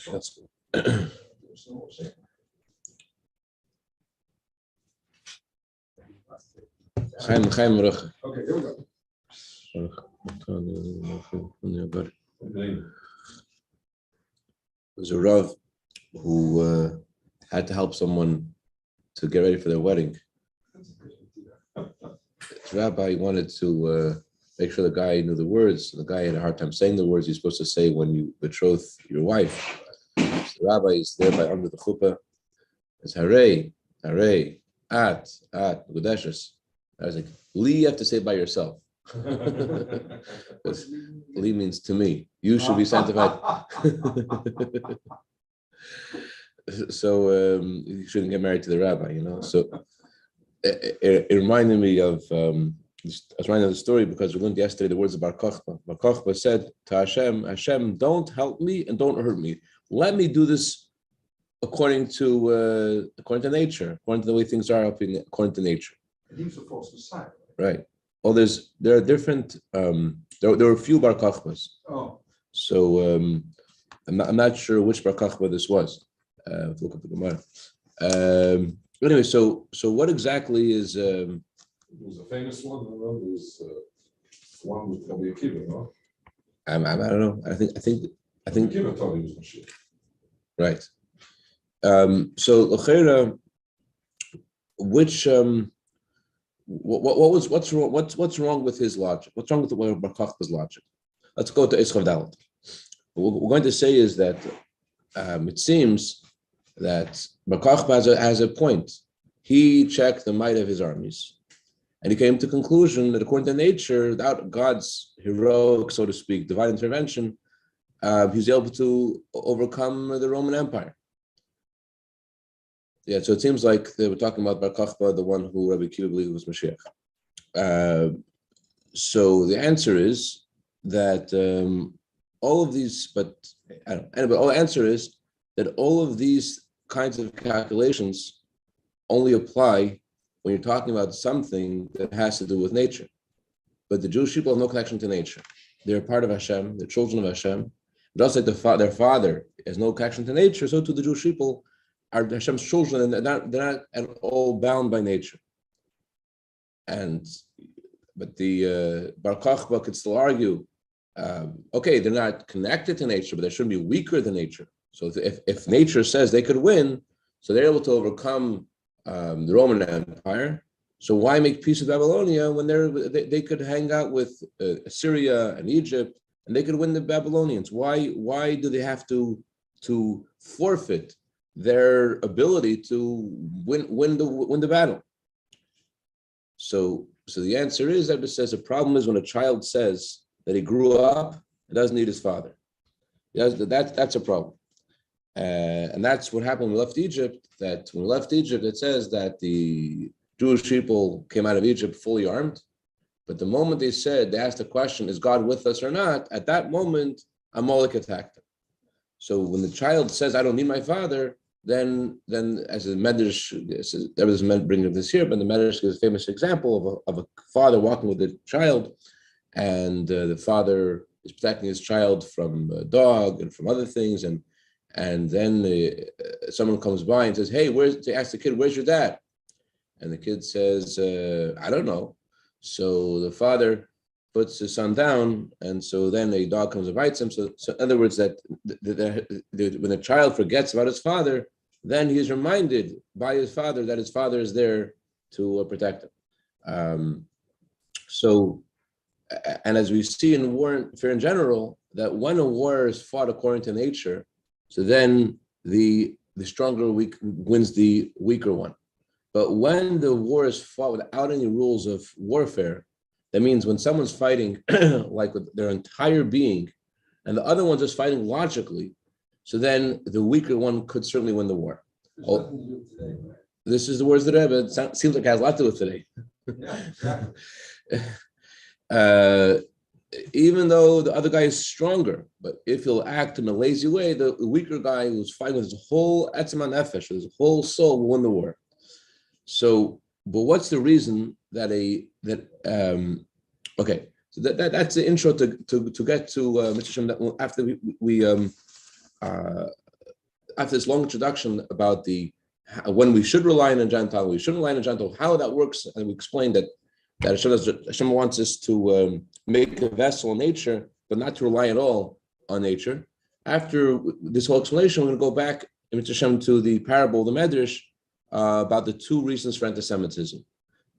That's good. Chaim Ruch. Okay, here we go. There's a Rav who had to help someone to get ready for their wedding. The rabbi wanted to make sure the guy knew the words. The guy had a hard time saying the words you're supposed to say when you betroth your wife. So the rabbi is there by under the chuppah. It's Hare, At, Gudeshes. I was like, Li, you have to say it by yourself. Because Li means to me. You should be sanctified. So you shouldn't get married to the rabbi, So it reminded me of, I was reminded of the story because we learned yesterday the words of Bar Kochba. Bar Kochba said to Hashem, don't help me and don't hurt me. Let me do this according to nature, according to the way things are according to nature. He was a false messiah. Right. Well, there are different. There were a few Bar Kochbas. Oh. So I'm not sure which Bar Kochba this was. Look up the Gemara. Anyway, so what exactly is? It was a famous one. There was one with Rabbi Akiva, no? I don't know. I think. Akiva thought he was Mashiach. Right. So L'cheira, which what's wrong with his logic? What's wrong with the way of Bar Kochba's logic? Let's go to Eschav Dalet. What we're going to say is that it seems that Bar Kochba has a point. He checked the might of his armies, and he came to the conclusion that according to nature, without God's heroic, so to speak, divine intervention, he was able to overcome the Roman Empire. Yeah, so it seems like they were talking about Bar Kochba, the one who Rabbi Akiva believed was Mashiach. So the answer is that all of these, but anyway, the answer is that all of these kinds of calculations only apply when you're talking about something that has to do with nature. But the Jewish people have no connection to nature. They're part of Hashem, they're children of Hashem. Just like their father has no connection to nature, so too the Jewish people are Hashem's children, and they're not at all bound by nature. But the Bar Kochba could still argue, okay, they're not connected to nature, but they shouldn't be weaker than nature. So if nature says they could win, so they're able to overcome the Roman Empire. So why make peace with Babylonia when they could hang out with Assyria and Egypt, and they could win the Babylonians? Why do they have to forfeit their ability to win the battle? So the answer is that it says the problem is when a child says that he grew up and doesn't need his father. That's a problem. And that's what happened when we left Egypt. That when we left Egypt, it says that the Jewish people came out of Egypt fully armed. But the moment they asked the question, is God with us or not? At that moment, Amalek attacked them. So when the child says, I don't need my father, then as the Medrash, there was a bring of this here, but the Medrash gives a famous example of a father walking with a child, and the father is protecting his child from a dog and from other things, and then someone comes by and says, hey, they ask the kid, where's your dad? And the kid says, I don't know. So the father puts his son down, and so then a dog comes and bites him. So in other words, that when the child forgets about his father, then he is reminded by his father that his father is there to protect him. And as we see in warfare in general, that when a war is fought according to nature, so then the stronger wins the weaker one. But when the war is fought without any rules of warfare, that means when someone's fighting like with their entire being, and the other one's just fighting logically, so then the weaker one could certainly win the war. This is the words of the Rebbe. It seems like it has a lot to do with today. Yeah, Even though the other guy is stronger, but if he'll act in a lazy way, the weaker guy who's fighting with his whole etzema nefesh, his whole soul, will win the war. So, but what's the reason that okay? So that's the intro to get to Mr. Shem. After we after this long introduction about when we should rely on a Gentile, we shouldn't rely on a Gentile, how that works, and we explained that Hashem wants us to make a vessel in nature, but not to rely at all on nature. After this whole explanation, we're going to go back to the parable of the Medrash about the two reasons for anti-Semitism.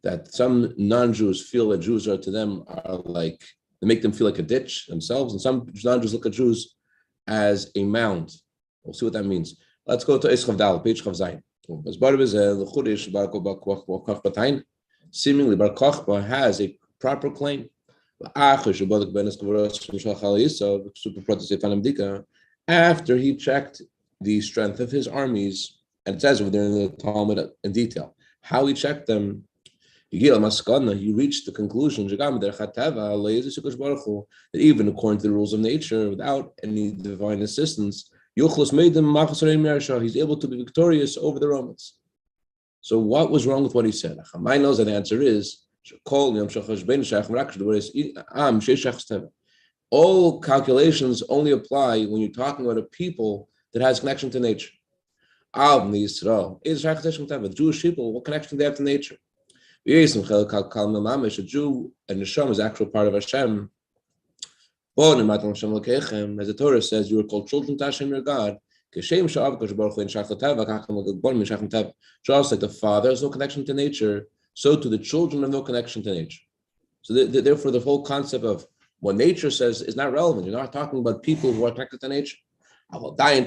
That some non-Jews feel that Jews are to them are like, they make them feel like a ditch themselves, and some non-Jews look at Jews as a mound. We'll see what that means. Let's go to Eischav Dal, page Chav Zayin. Seemingly, Bar Kochba has a proper claim. After he checked the strength of his armies, and it says over there in the Talmud in detail how he checked them, he reached the conclusion that even according to the rules of nature, without any divine assistance, he's able to be victorious over the Romans. So what was wrong with what he said? My knows that the answer is all calculations only apply when you're talking about a people that has connection to nature. The Jewish people, what connection do they have to nature? A Jew and Neshama is actual part of Hashem. As the Torah says, you are called children to Hashem your God. Just like the Father has no connection to nature, so to the children have no connection to nature. So therefore, the whole concept of what nature says is not relevant. You're not talking about people who are connected to nature. However, Bar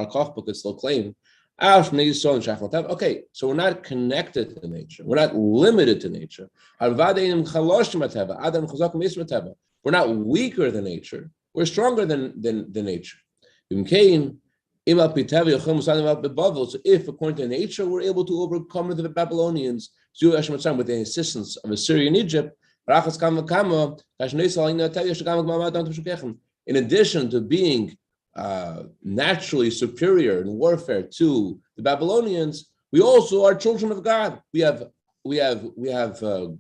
Kochba could still claim, okay, so we're not connected to nature. We're not limited to nature. We're not weaker than nature. We're stronger than nature. So if, according to nature, we're able to overcome the Babylonians with the assistance of Assyria and Egypt, in addition to being naturally superior in warfare to the Babylonians, we also are children of God. We have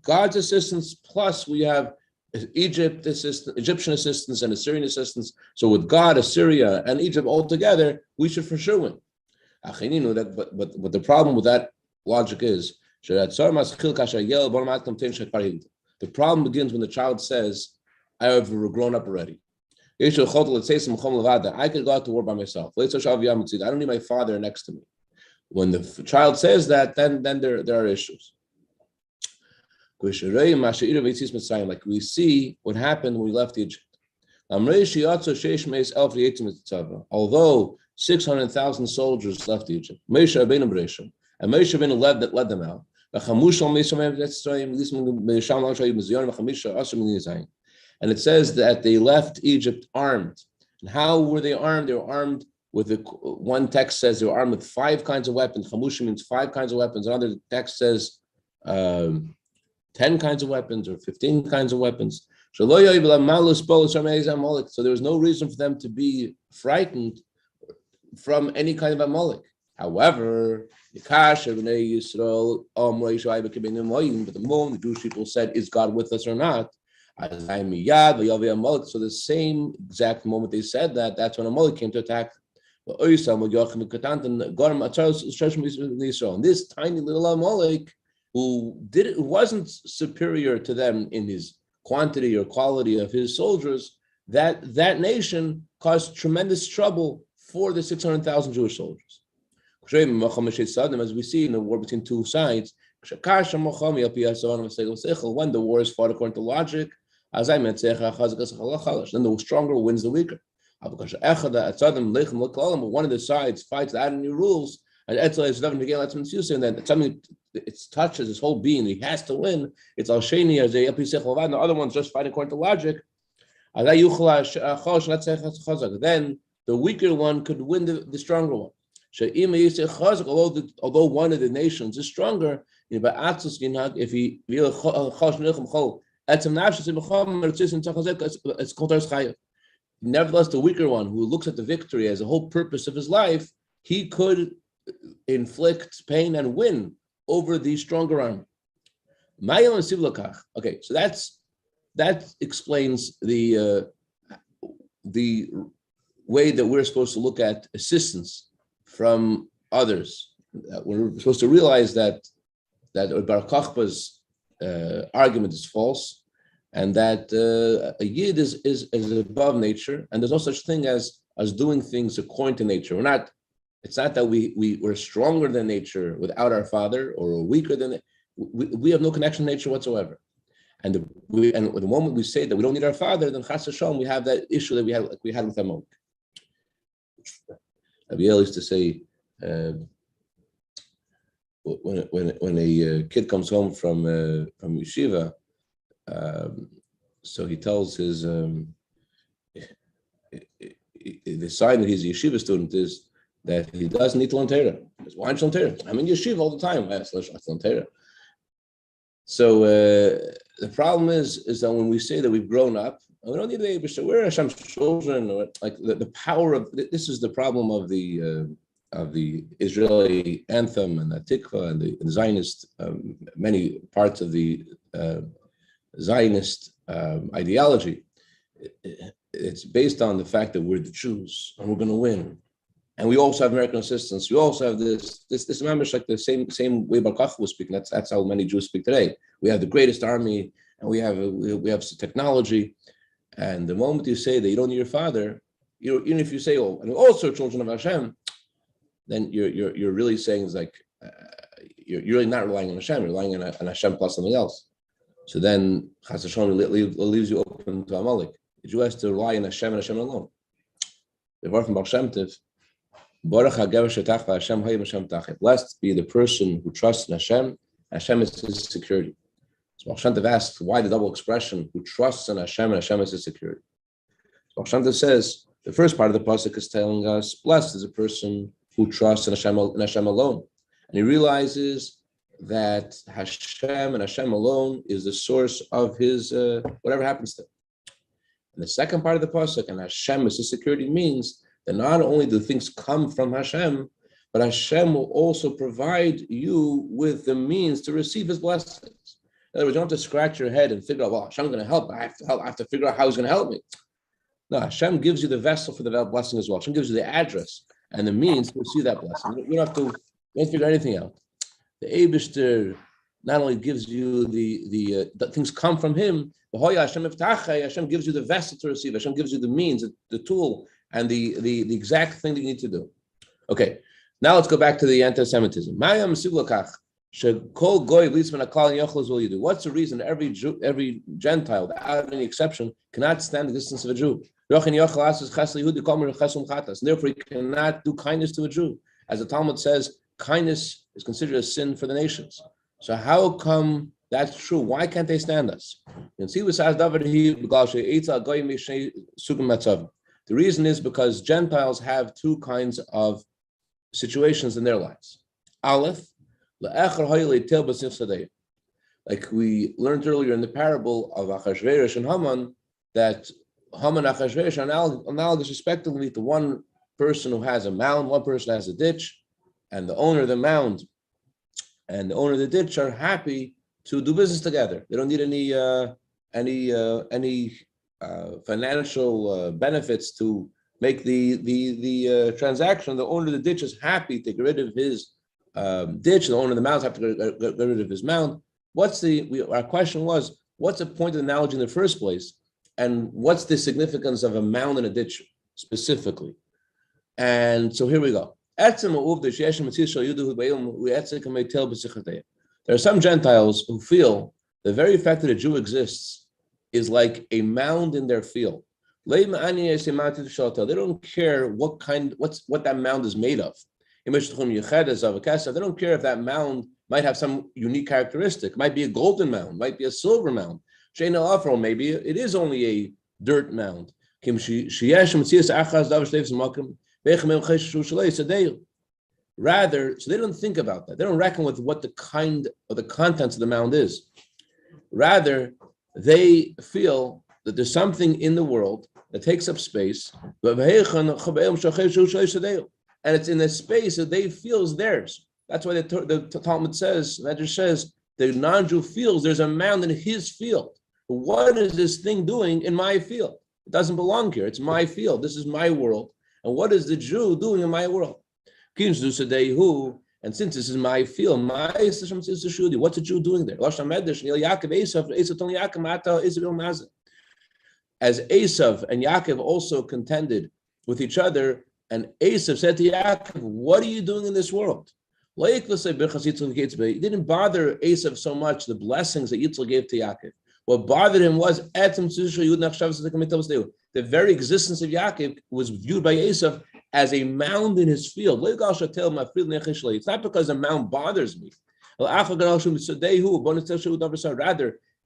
God's assistance, plus we have Egyptian assistance and Assyrian assistance. So with God, Assyria, and Egypt all together, we should for sure win. But the problem with that logic is the problem begins when the child says, I have grown up already. I could go out to war by myself. I don't need my father next to me. When the child says that, then there are issues. Like we see what happened when we left Egypt. Although 600,000 soldiers left Egypt, and Moshe Rabbeinu led them out. And it says that they left Egypt armed. And how were they armed? They were armed with one text says they were armed with 5 kinds of weapons. Chamusha means 5 kinds of weapons. Another text says 10 kinds of weapons or 15 kinds of weapons. So there was no reason for them to be frightened from any kind of Amalek. However, but the moment the Jewish people said, is God with us or not? So the same exact moment they said that, that's when Amalek came to attack. And this tiny little Amalek, who wasn't superior to them in his quantity or quality of his soldiers, that nation caused tremendous trouble for the 600,000 Jewish soldiers. As we see in the war between two sides, when the war is fought according to logic, then the stronger wins the weaker. But one of the sides fights out of new rules, and then something it touches his whole being, he has to win. It's al sheni as the other one's just fighting according to logic. Then the weaker one could win the stronger one. Although one of the nations is stronger, if he nevertheless, the weaker one who looks at the victory as the whole purpose of his life, he could inflict pain and win over the stronger army. Okay, so that explains the way that we're supposed to look at assistance from others. We're supposed to realize that Bar Kokhba's argument is false, and that a yid is above nature, and there's no such thing as doing things according to nature. It's not that we're stronger than nature without our father, or weaker than it. We have no connection to nature whatsoever. And the moment we say that we don't need our father, then Chas Hashem, we have that issue that we had with Amalek. Abiel used to say, when a kid comes home from yeshiva, so he tells his the sign that he's a yeshiva student is that he doesn't need to learn Torah. Why don't you learn Torah? I'm in yeshiva all the time. I learn Torah. So the problem is that when we say that we've grown up, we don't need the Eibusher. We're Hashem's children. Or like the power of this is the problem of the Israeli anthem and the Tikva and the Zionist, many parts of the Zionist ideology. It's based on the fact that we're the Jews and we're going to win. And we also have American assistance. We also have this mamish like the same way Bar Kokhba was speaking. That's how many Jews speak today. We have the greatest army, and we have technology. And the moment you say that you don't need your father, even if you say, "Oh, and we're also children of Hashem," then you're really saying it's like you're really not relying on Hashem. You're relying on Hashem plus something else. So then Chas Hashem leaves you open to Amalek. The Jew has to rely on Hashem and Hashem alone. The word from Baal Shem Tov. Blessed be the person who trusts in Hashem. Hashem is his security. So Baal Shem Tov asks, why the double expression, who trusts in Hashem and Hashem is his security? So Baal Shem Tov says, the first part of the pasuk is telling us, blessed is a person who trusts in Hashem alone. And he realizes that Hashem and Hashem alone is the source of his, whatever happens to him. And the second part of the pasuk, and Hashem is his security, means that not only do things come from Hashem, but Hashem will also provide you with the means to receive his blessings. In other words, you don't have to scratch your head and figure out, well, Hashem's going to help. I have to figure out how he's going to help me. No, Hashem gives you the vessel for the blessing as well. Hashem gives you the address and the means to receive that blessing. You don't have to figure anything out. The Eibishter not only gives you the things come from him, Hashem gives you the vessel to receive. Hashem gives you the means, the tool, and the exact thing that you need to do. Okay, now let's go back to the anti-Semitism. What's the reason every Gentile, without any exception, cannot stand the distance of a Jew? And therefore, he cannot do kindness to a Jew. As the Talmud says, kindness is considered a sin for the nations. So how come that's true? Why can't they stand us? The reason is because Gentiles have two kinds of situations in their lives. Aleph, like we learned earlier in the parable of Achashverosh and Haman, that Haman and Achashverosh are analogous respectively to one person who has a mound, one person has a ditch, and the owner of the mound and the owner of the ditch are happy to do business together. They don't need any financial benefits to make the transaction. The owner of the ditch is happy to get rid of his ditch. The owner of the mound has to get rid of his mound. Our question was, what's the point of the analogy in the first place? And what's the significance of a mound and a ditch specifically? And so here we go. There are some Gentiles who feel the very fact that a Jew exists is like a mound in their field. They don't care what that mound is made of. They don't care if that mound might have some unique characteristic. It might be a golden mound, might be a silver mound. Maybe it is only a dirt mound. Rather, so they don't think about that. They don't reckon with what the kind or the contents of the mound is. Rather, they feel that there's something in the world that takes up space, and it's in the space that they feel is theirs. That's why the Talmud says, Medrash says, the non-Jew feels there's a mound in his field. What is this thing doing in my field? It doesn't belong here. It's my field. This is my world. And what is the Jew doing in my world? And since this is my field, what's a Jew doing there? As Esav and Yaakov also contended with each other, and Esav said to Yaakov, what are you doing in this world? It didn't bother Esav so much the blessings that Yitzchak gave to Yaakov. What bothered him was the very existence of Yaakov was viewed by Esav as a mound in his field. It's not because a mound bothers me. Rather,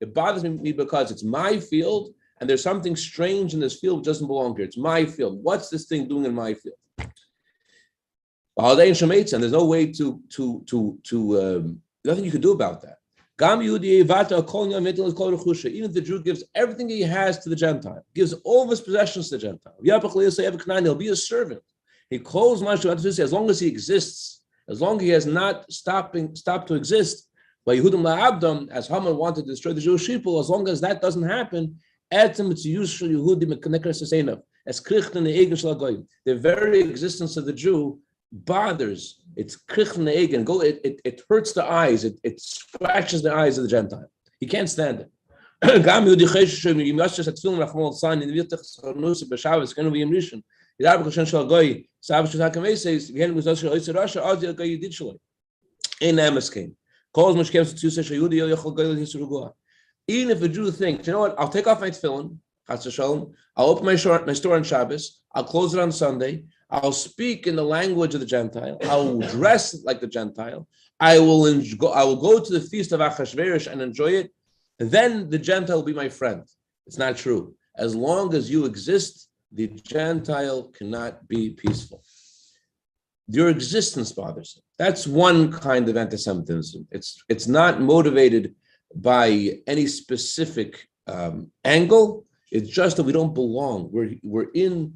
it bothers me because it's my field, and there's something strange in this field which doesn't belong here. It's my field. What's this thing doing in my field? And there's no way nothing you can do about that. Even if the Jew gives everything he has to the Gentile, gives all of his possessions to the Gentile, he'll be a servant. He calls as long as he exists, as long as he has not stopped to exist. As Haman wanted to destroy the Jewish people, as long as that doesn't happen, the very existence of the Jew bothers. It's it hurts the eyes. It scratches the eyes of the Gentile. He can't stand it. Even if a Jew thinks, you know what, I'll take off my tefillin, I'll open my store on Shabbos, I'll close it on Sunday, I'll speak in the language of the Gentile, I'll dress like the Gentile, I will go to the feast of Achashverosh and enjoy it, and then the Gentile will be my friend. It's not true. As long as you exist, the Gentile cannot be peaceful. Your existence bothers him. That's one kind of anti-Semitism. It's not motivated by any specific angle. It's just that we don't belong. We're in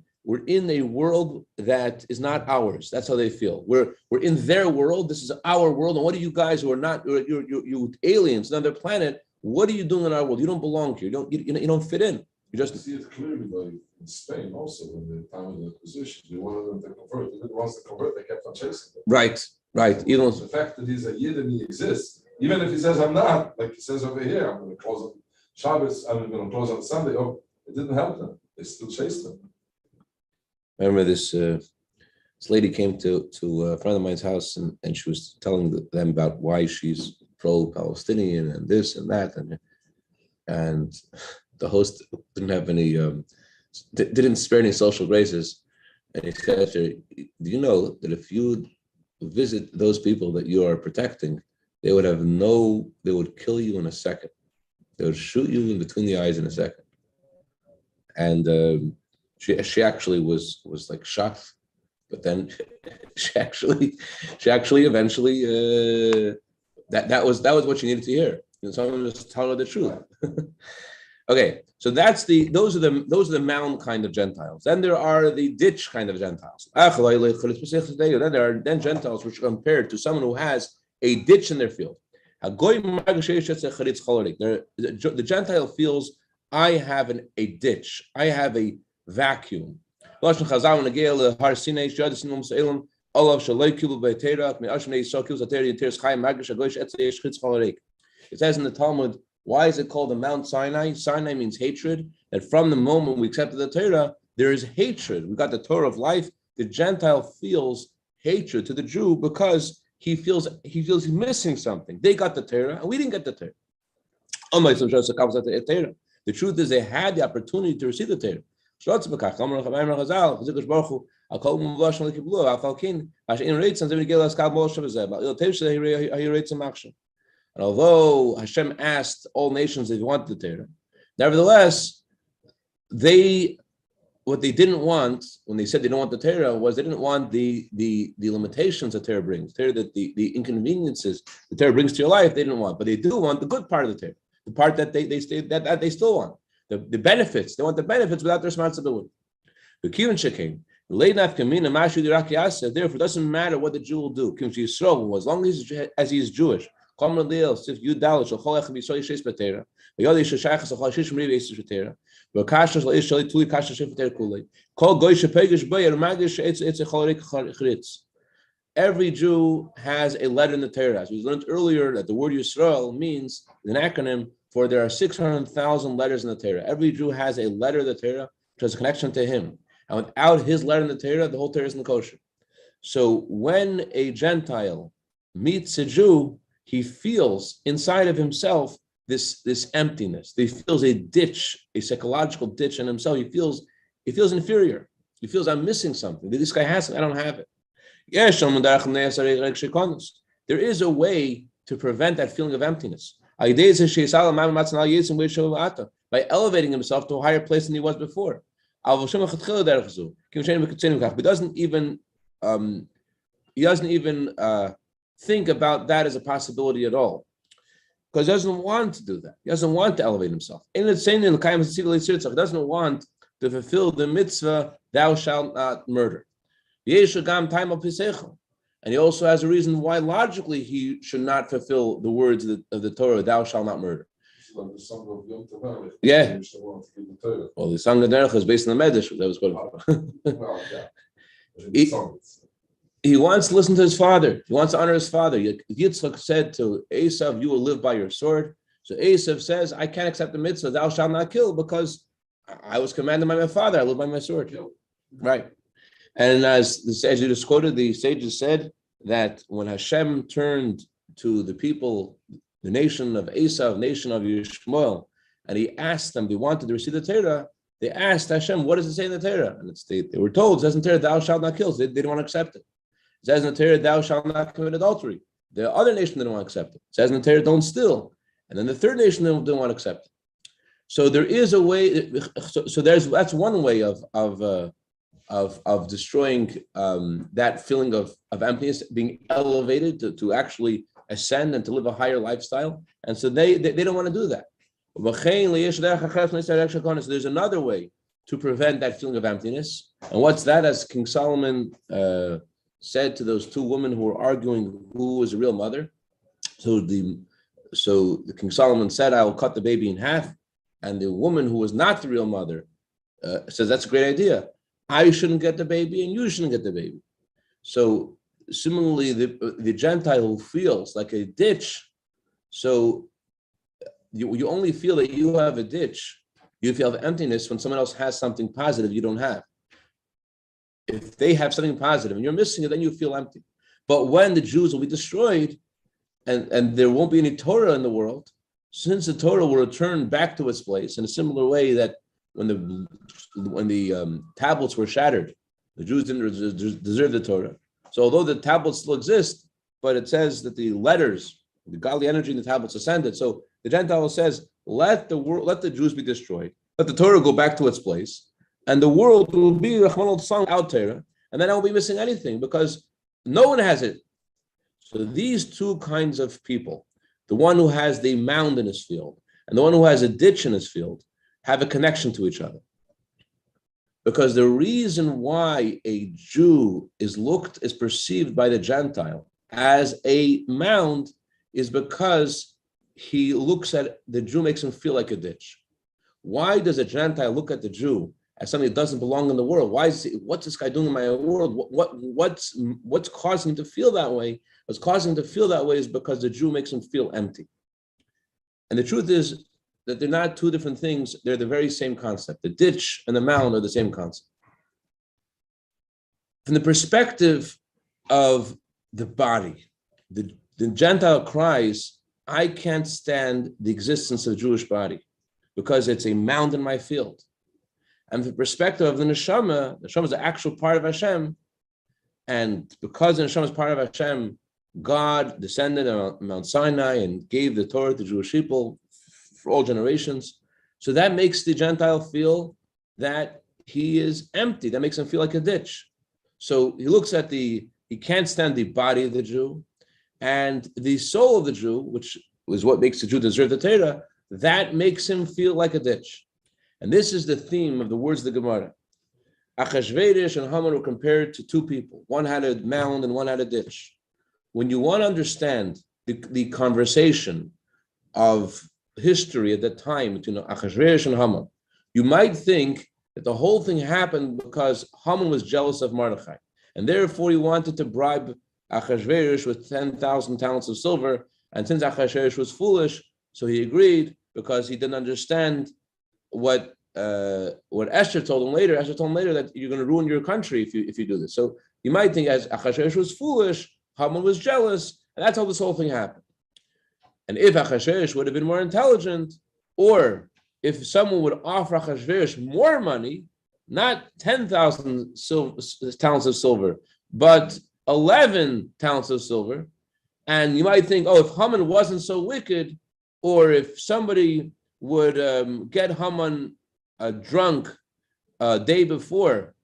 a world that is not ours. That's how they feel. We're in their world. This is our world. And what are you guys who are not? You're aliens on another planet. What are you doing in our world? You don't belong here. You don't fit in. You just see it clearly in Spain also when the time of the Inquisition. They wanted them to convert. They didn't want to convert. They kept on chasing them. Right. Even the fact that he's a Yid and he exists, even if he says I'm not, like he says over here, I'm going to close on Shabbos. I'm going to close on Sunday. Oh, it didn't help them. They still chased them. I remember this lady came to a friend of mine's house and she was telling them about why she's pro-Palestinian and this and that, and the host didn't have any didn't spare any social graces, and he said to her, do you know that if you visit those people that you are protecting, they would kill you in a second. They would shoot you in between the eyes in a second. And she actually was like shocked, but then she actually eventually that was what she needed to hear. Someone just tell her the truth. Okay, so those are the mound kind of Gentiles. Then there are the ditch kind of Gentiles. Then there are Gentiles which are compared to someone who has a ditch in their field. The Gentile feels, I have a ditch, I have a vacuum. It says in the Talmud, why is it called the Mount Sinai? Sinai means hatred. That from the moment we accepted the Torah, there is hatred. We got the Torah of life. The Gentile feels hatred to the Jew because he feels he's missing something. They got the Torah and we didn't get the Torah. The truth is they had the opportunity to receive the Torah. And although Hashem asked all nations if they wanted the Torah, nevertheless, what they didn't want when they said they don't want the Torah was they didn't want the limitations that Torah brings, the inconveniences the Torah brings to your life. They didn't want, but they do want the good part of the Torah, the part that they still want, the benefits. They want the benefits without the responsibility. The kiyun shekein. Therefore, it doesn't matter what the Jew will do. As long as he is Jewish, Komer Liel, Sif Yudal, Shachol Echem Yisrael Yishes B'Teira, V'yodi Shashachas Achol Shishim Riv Yisrael B'Teira, V'Kashas La'ish Shali Tuli Kashas Shif B'Teira Kulei, Kol Goy Shepegish Bay Magish Eitz Echol Rik Chritz. Every Jew has a letter in the Torah. As we learned earlier, that the word Yisrael means an acronym for there are 600,000 letters in the Torah. Every Jew has a letter in the Torah which has a connection to him. And without his letter in the Torah, the whole Torah isn't kosher. So when a Gentile meets a Jew, he feels inside of himself this emptiness. He feels a ditch, a psychological ditch in himself. He feels inferior. He feels, I'm missing something. This guy has it, I don't have it. There is a way to prevent that feeling of emptiness. By elevating himself to a higher place than he was before. He doesn't even think about that as a possibility at all, because he doesn't want to do that. He doesn't want to elevate himself. He doesn't want to fulfill the mitzvah, thou shalt not murder. And he also has a reason why logically he should not fulfill the words of the Torah, thou shalt not murder. Yeah. Well, the song of Derech is based on the Medrash. That was good. He wants to listen to his father. He wants to honor his father. Yitzchak said to Esav, you will live by your sword. So Esav says, I can't accept the mitzvah, thou shalt not kill, because I was commanded by my father, I live by my sword. Right. And as you just quoted, the sages said that when Hashem turned to the people, the nation of Esav, nation of Yishmael, and he asked them, they wanted to receive the Torah, they asked Hashem, what does it say in the Torah? And they were told, it says in the Torah, thou shalt not kill. They didn't want to accept it. It says in the Torah, thou shalt not commit adultery. The other nation didn't want to accept it. It says in the Torah, don't steal. And then the third nation didn't want to accept it. So there is a way, that's one way of destroying that feeling of emptiness, being elevated to actually ascend and to live a higher lifestyle. And so they don't want to do that. So there's another way to prevent that feeling of emptiness. And what's that? As King Solomon said to those two women who were arguing who was the real mother. So the King Solomon said, I will cut the baby in half. And the woman who was not the real mother says, that's a great idea. I shouldn't get the baby and you shouldn't get the baby. So similarly, the Gentile who feels like a ditch, so you only feel that you have a ditch, you feel emptiness when someone else has something positive you don't have. If they have something positive and you're missing it, then you feel empty. But when the Jews will be destroyed and there won't be any Torah in the world, since the Torah will return back to its place in a similar way that when the tablets were shattered, the Jews didn't deserve the Torah. So although the tablets still exist, but it says that the letters, the godly energy in the tablets ascended. So the Gentile says, let the Jews be destroyed, let the Torah go back to its place, and the world will be Rahman al out Torah, and then I won't be missing anything because no one has it. So these two kinds of people, the one who has the mound in his field and the one who has a ditch in his field, have a connection to each other. Because the reason why a Jew is perceived by the Gentile as a mound is because he looks at the Jew, makes him feel like a ditch. Why does a Gentile look at the Jew as something that doesn't belong in the world? What's this guy doing in my world? What's causing him to feel that way? What's causing him to feel that way is because the Jew makes him feel empty. And the truth is that they're not two different things. They're the very same concept. The ditch and the mound are the same concept. From the perspective of the body, the Gentile cries, I can't stand the existence of the Jewish body because it's a mound in my field. And from the perspective of the neshama is the actual part of Hashem. And because the neshama is part of Hashem, God descended on Mount Sinai and gave the Torah to Jewish people for all generations. So that makes the Gentile feel that he is empty. That makes him feel like a ditch. So he looks at he can't stand the body of the Jew, and the soul of the Jew, which is what makes the Jew deserve the Torah, that makes him feel like a ditch. And this is the theme of the words of the Gemara. Achashverosh and Haman were compared to two people. One had a mound and one had a ditch. When you want to understand the conversation of history at that time between Achashverosh and Haman, you might think that the whole thing happened because Haman was jealous of Mordechai, and therefore he wanted to bribe Achashverosh with 10,000 talents of silver. And since Achashverosh was foolish, so he agreed because he didn't understand what Esther told him later. Esther told him later that you're going to ruin your country if you do this. So you might think as Achashverosh was foolish, Haman was jealous, and that's how this whole thing happened. And if Achashverosh would have been more intelligent, or if someone would offer Achashverosh more money, not 10,000 talents of silver, but 11 talents of silver, and you might think, oh, if Haman wasn't so wicked, or if somebody would get Haman drunk a day before,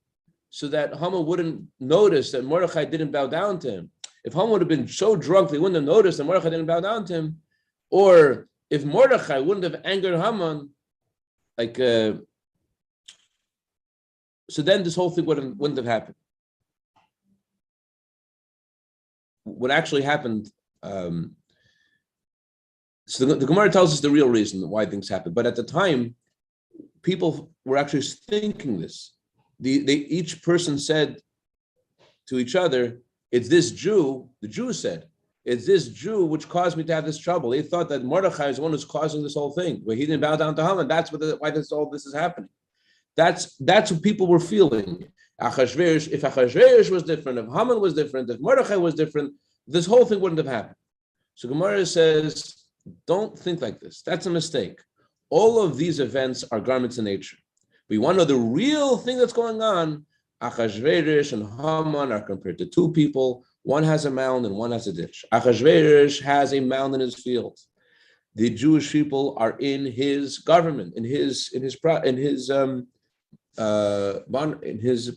so that Haman wouldn't notice that Mordechai didn't bow down to him. If Haman would have been so drunk, they wouldn't have noticed that Mordechai didn't bow down to him. Or if Mordechai wouldn't have angered Haman, so then this whole thing wouldn't have happened. What actually happened, so the Gemara tells us the real reason why things happened. But at the time, people were actually thinking this. Each person said to each other, it's this Jew, the Jew said, it's this Jew which caused me to have this trouble. They thought that Mordechai is the one who's causing this whole thing, where he didn't bow down to Haman. That's why all this is happening. That's what people were feeling. If Achashverosh was different, if Haman was different, if Mordechai was different, this whole thing wouldn't have happened. So Gemara says, don't think like this. That's a mistake. All of these events are garments in nature. We want to know the real thing that's going on. Achashverosh and Haman are compared to two people. One has a mound and one has a ditch. Achashverosh has a mound in his field. The Jewish people are in his government, in his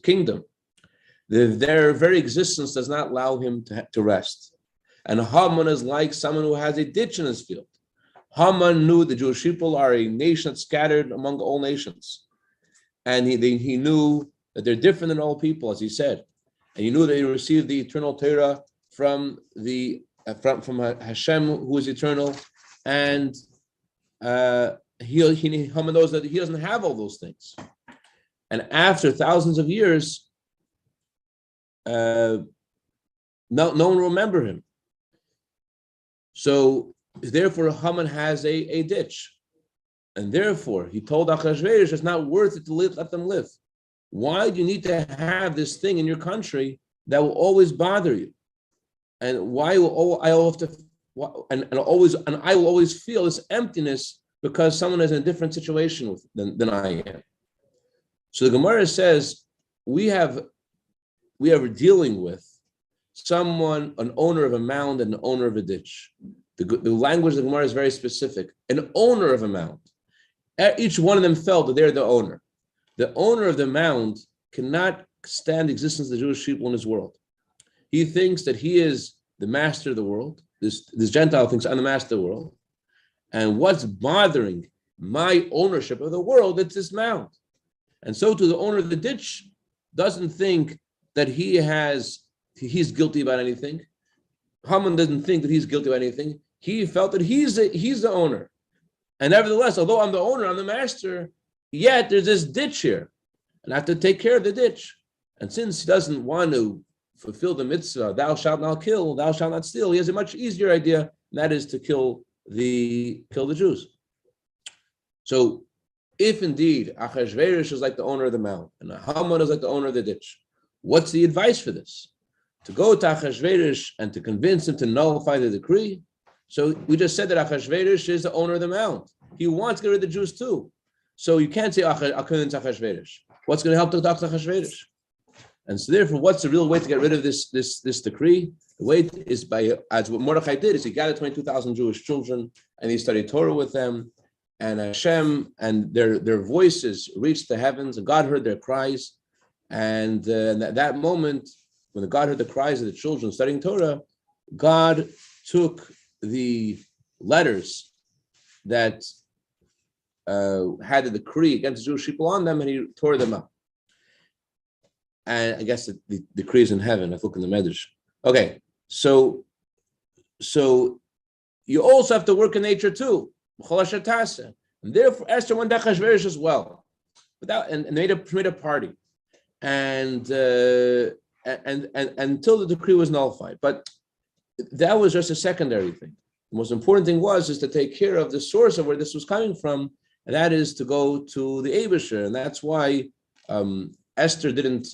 kingdom. Their very existence does not allow him to rest. And Haman is like someone who has a ditch in his field. Haman knew the Jewish people are a nation that's scattered among all nations. And he knew that they're different than all people, as he said. And he knew that he received the eternal Torah from Hashem, who is eternal. And Haman knows that he doesn't have all those things. And after thousands of years, no one will remember him. So therefore, Haman has a ditch. And therefore, he told Achashverosh, it's not worth it to let them live. Why do you need to have this thing in your country that will always bother you? And why will I have to? And I will always feel this emptiness because someone is in a different situation than I am. So the Gemara says we are dealing with someone, an owner of a mound and an owner of a ditch. The language of the Gemara is very specific. An owner of a mound. Each one of them felt that they're the owner. The owner of the mound cannot stand the existence of the Jewish people in his world. He thinks that he is the master of the world. This Gentile thinks I'm the master of the world. And what's bothering my ownership of the world, it's this mound. And so to the owner of the ditch doesn't think that he's guilty about anything. Haman doesn't think that he's guilty of anything. He felt that he's the owner. And nevertheless, although I'm the owner, I'm the master, yet there's this ditch here. And I have to take care of the ditch. And since he doesn't want to fulfill the mitzvah, thou shalt not kill, thou shalt not steal, he has a much easier idea, and that is to kill the Jews. So if indeed Achashverosh is like the owner of the mound, and Haman is like the owner of the ditch, what's the advice for this? To go to Achashverosh and to convince him to nullify the decree? So we just said that Achashverosh is the owner of the mound. He wants to get rid of the Jews too. So you can't say, I'll convince Achashverosh. What's going to help to talk to Achashverosh? And so therefore, what's the real way to get rid of this decree? The way is as what Mordechai did, is he gathered 22,000 Jewish children and he studied Torah with them, and Hashem and their voices reached the heavens, and God heard their cries. And at that moment, when God heard the cries of the children studying Torah, God took the letters that had the decree against the Jewish people on them, and he tore them up. And I guess the decree is in heaven. I look in the Medrash. Okay, so you also have to work in nature too. And therefore, Esther went to Achashverosh as well, and made a party, and until the decree was nullified. But that was just a secondary thing. The most important thing is to take care of the source of where this was coming from, and that is to go to the Eibusher, and that's why Esther didn't.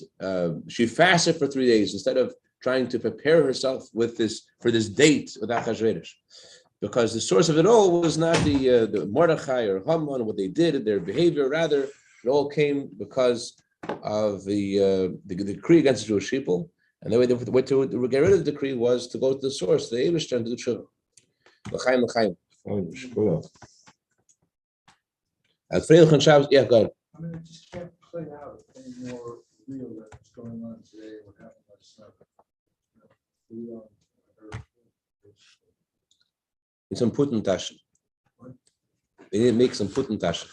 She fasted for 3 days instead of trying to prepare herself for this date with Achashverosh, because the source of it all was not the Mordechai or Haman, what they did, their behavior. Rather, it all came because of the decree against the Jewish people, and the way to get rid of the decree was to go to the source, the Eibusher, and to the tshuva. L'chaim, l'chaim. Farbrengen Shabbos. Yeah, go ahead. I mean, it just can't play out any more real than what's going on today, what happened last night. It's some Putin taschen. They didn't make some Putin taschen.